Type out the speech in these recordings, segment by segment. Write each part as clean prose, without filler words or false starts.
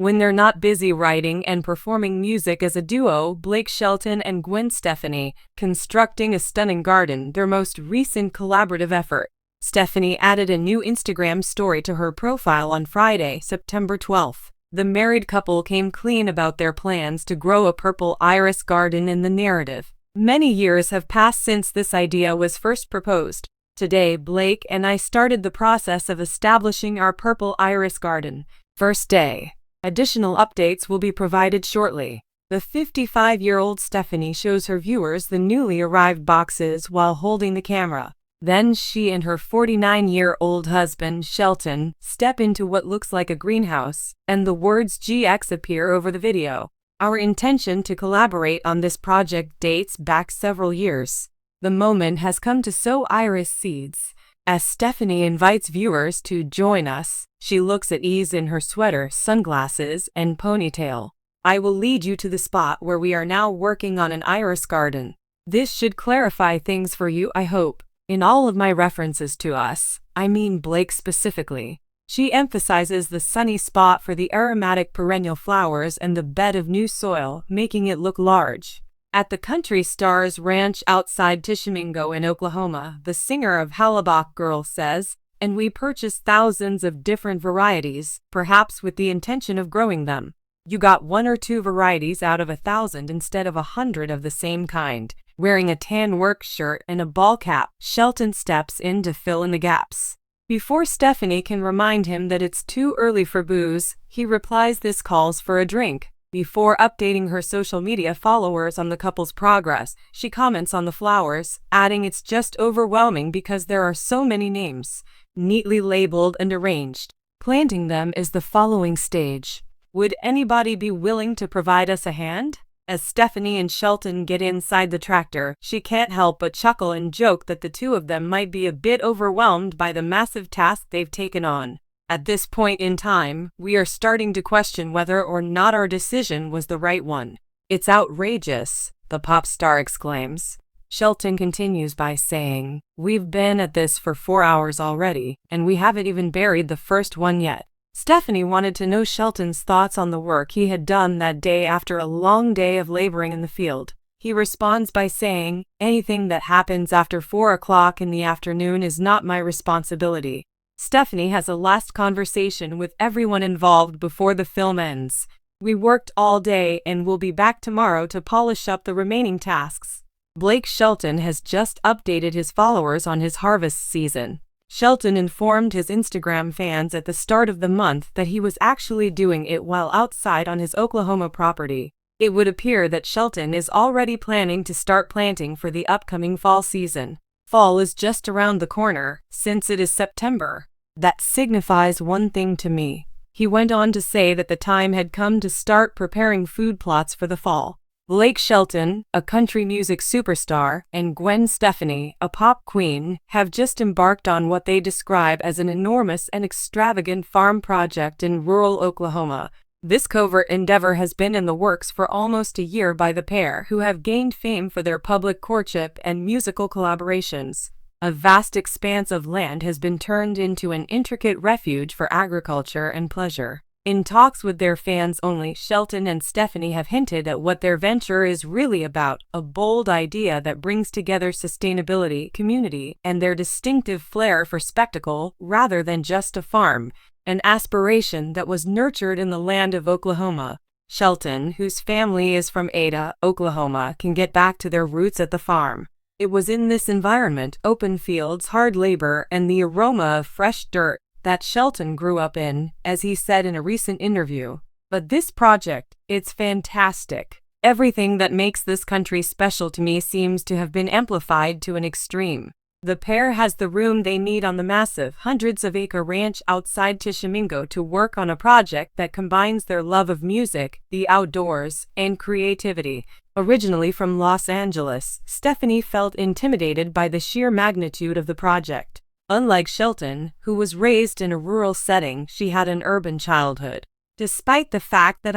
When they're not busy writing and performing music as a duo, Blake Shelton and Gwen Stefani, constructing a stunning garden, their most recent collaborative effort. Stefani added a new Instagram story to her profile on Friday, September 12th. The married couple came clean about their plans to grow a purple iris garden in the narrative. Many years have passed since this idea was first proposed. Today, Blake and I started the process of establishing our purple iris garden. First day. Additional updates will be provided shortly. The 55-year-old Stefani shows her viewers the newly arrived boxes while holding the camera. Then she and her 49-year-old husband, Shelton, step into what looks like a greenhouse, and the words GX appear over the video. Our intention to collaborate on this project dates back several years. The moment has come to sow iris seeds. As Stefani invites viewers to join us, she looks at ease in her sweater, sunglasses, and ponytail. I will lead you to the spot where we are now working on an iris garden. This should clarify things for you, I hope. In all of my references to us, I mean Blake specifically. She emphasizes the sunny spot for the aromatic perennial flowers and the bed of new soil, making it look large. At the Country Stars Ranch outside Tishomingo in Oklahoma, the singer of Halabach Girl says, and we purchased thousands of different varieties, perhaps with the intention of growing them. You got 1 or 2 varieties out of 1,000 instead of 100 of the same kind. Wearing a tan work shirt and a ball cap, Shelton steps in to fill in the gaps. Before Stefani can remind him that it's too early for booze, he replies this calls for a drink. Before updating her social media followers on the couple's progress, she comments on the flowers, adding it's just overwhelming because there are so many names, neatly labeled and arranged. Planting them is the following stage. Would anybody be willing to provide us a hand? As Stefani and Shelton get inside the tractor, she can't help but chuckle and joke that the two of them might be a bit overwhelmed by the massive task they've taken on. At this point in time, we are starting to question whether or not our decision was the right one. It's outrageous, the pop star exclaims. Shelton continues by saying, we've been at this for 4 hours already, and we haven't even buried the first one yet. Stefani wanted to know Shelton's thoughts on the work he had done that day after a long day of laboring in the field. He responds by saying, anything that happens after 4 o'clock in the afternoon is not my responsibility. Stefani has a last conversation with everyone involved before the film ends. We worked all day and will be back tomorrow to polish up the remaining tasks. Blake Shelton has just updated his followers on his harvest season. Shelton informed his Instagram fans at the start of the month that he was actually doing it while outside on his Oklahoma property. It would appear that Shelton is already planning to start planting for the upcoming fall season. Fall is just around the corner, since it is September. That signifies one thing to me. He went on to say that the time had come to start preparing food plots for the fall. Blake Shelton, a country music superstar, and Gwen Stefani, a pop queen, have just embarked on what they describe as an enormous and extravagant farm project in rural Oklahoma. This covert endeavor has been in the works for almost a year by the pair, who have gained fame for their public courtship and musical collaborations. A vast expanse of land has been turned into an intricate refuge for agriculture and pleasure. In talks with their fans only, Shelton and Stefani have hinted at what their venture is really about, a bold idea that brings together sustainability, community, and their distinctive flair for spectacle rather than just a farm, an aspiration that was nurtured in the land of Oklahoma. Shelton, whose family is from Ada, Oklahoma, can get back to their roots at the farm. It was in this environment, open fields, hard labor, and the aroma of fresh dirt, that Shelton grew up in, as he said in a recent interview. But this project, it's fantastic. Everything that makes this country special to me seems to have been amplified to an extreme. The pair has the room they need on the massive, hundreds-of-acre ranch outside Tishomingo to work on a project that combines their love of music, the outdoors, and creativity. Originally from Los Angeles, Stefani felt intimidated by the sheer magnitude of the project. Unlike Shelton, who was raised in a rural setting, she had an urban childhood. Despite the fact that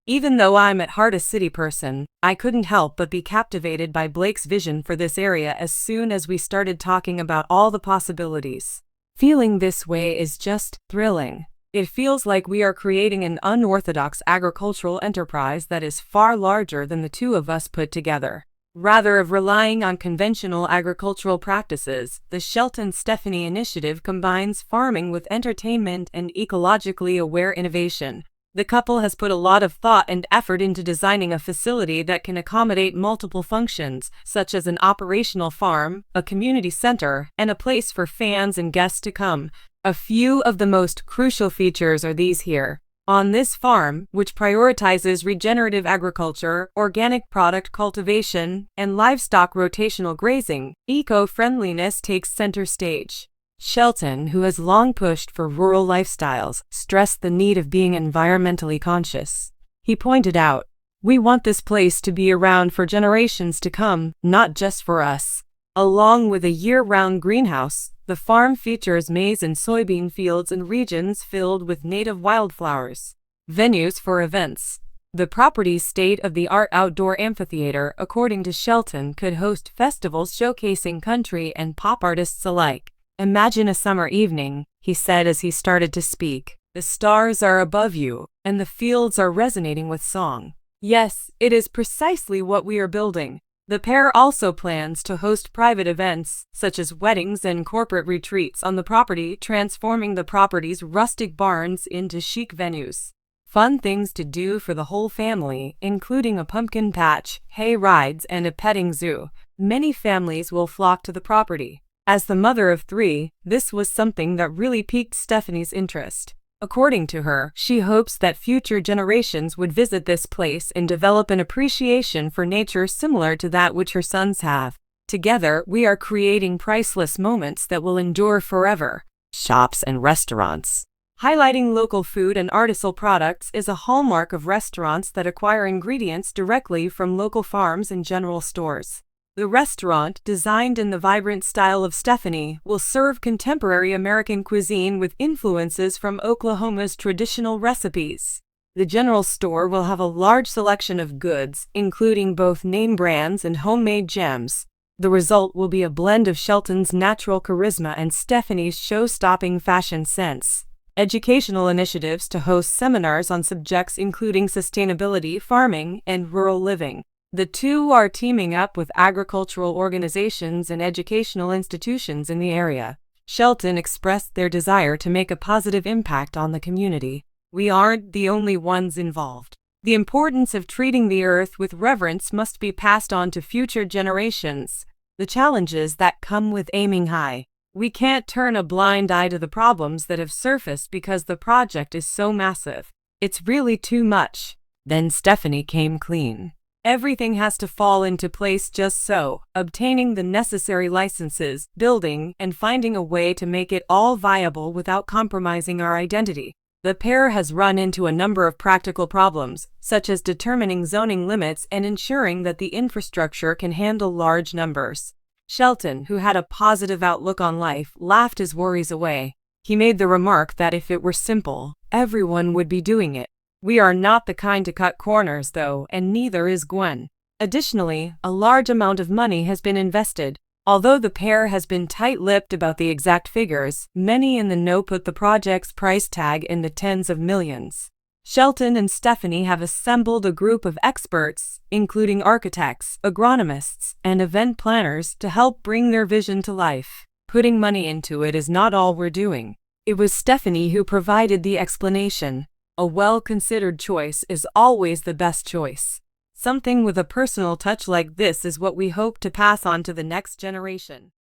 even though I'm at heart a city person, I couldn't help but be captivated by Blake's vision for this area as soon as we started talking about all the possibilities. Feeling this way is just thrilling. It feels like we are creating an unorthodox agricultural enterprise that is far larger than the two of us put together. Rather than relying on conventional agricultural practices, the Shelton Stefani initiative combines farming with entertainment and ecologically aware innovation. The couple has put a lot of thought and effort into designing a facility that can accommodate multiple functions, such as an operational farm, a community center, and a place for fans and guests to come. A few of the most crucial features are these here. On this farm, which prioritizes regenerative agriculture, organic product cultivation, and livestock rotational grazing, eco-friendliness takes center stage. Shelton, who has long pushed for rural lifestyles, stressed the need of being environmentally conscious. He pointed out, "We want this place to be around for generations to come, not just for us." Along with a year-round greenhouse, the farm features maize and soybean fields in regions filled with native wildflowers. Venues for events. The property's state-of-the-art outdoor amphitheater, according to Shelton, could host festivals showcasing country and pop artists alike. "Imagine a summer evening," he said as he started to speak. "The stars are above you, and the fields are resonating with song." Yes, it is precisely what we are building. The pair also plans to host private events, such as weddings and corporate retreats on the property, transforming the property's rustic barns into chic venues. Fun things to do for the whole family, including a pumpkin patch, hay rides, and a petting zoo. Many families will flock to the property. As the mother of three, this was something that really piqued Stefani's interest. According to her, she hopes that future generations would visit this place and develop an appreciation for nature similar to that which her sons have. "Together, we are creating priceless moments that will endure forever." Shops and restaurants. Highlighting local food and artisanal products is a hallmark of restaurants that acquire ingredients directly from local farms and general stores. The restaurant, designed in the vibrant style of Stefani, will serve contemporary American cuisine with influences from Oklahoma's traditional recipes. The general store will have a large selection of goods, including both name brands and homemade gems. The result will be a blend of Shelton's natural charisma and Stefani's show-stopping fashion sense. Educational initiatives to host seminars on subjects including sustainability, farming, and rural living. The two are teaming up with agricultural organizations and educational institutions in the area. Shelton expressed their desire to make a positive impact on the community. "We aren't the only ones involved. The importance of treating the earth with reverence must be passed on to future generations. The challenges that come with aiming high. We can't turn a blind eye to the problems that have surfaced because the project is so massive. It's really too much." Then Stefani came clean. "Everything has to fall into place just so, obtaining the necessary licenses, building, and finding a way to make it all viable without compromising our identity." The pair has run into a number of practical problems, such as determining zoning limits and ensuring that the infrastructure can handle large numbers. Shelton, who had a positive outlook on life, laughed his worries away. He made the remark that if it were simple, everyone would be doing it. "We are not the kind to cut corners, though, and neither is Gwen." Additionally, a large amount of money has been invested. Although the pair has been tight-lipped about the exact figures, many in the know put the project's price tag in the tens of millions. Shelton and Stefani have assembled a group of experts, including architects, agronomists, and event planners, to help bring their vision to life. Putting money into it is not all we're doing. It was Stefani who provided the explanation. "A well-considered choice is always the best choice. Something with a personal touch like this is what we hope to pass on to the next generation."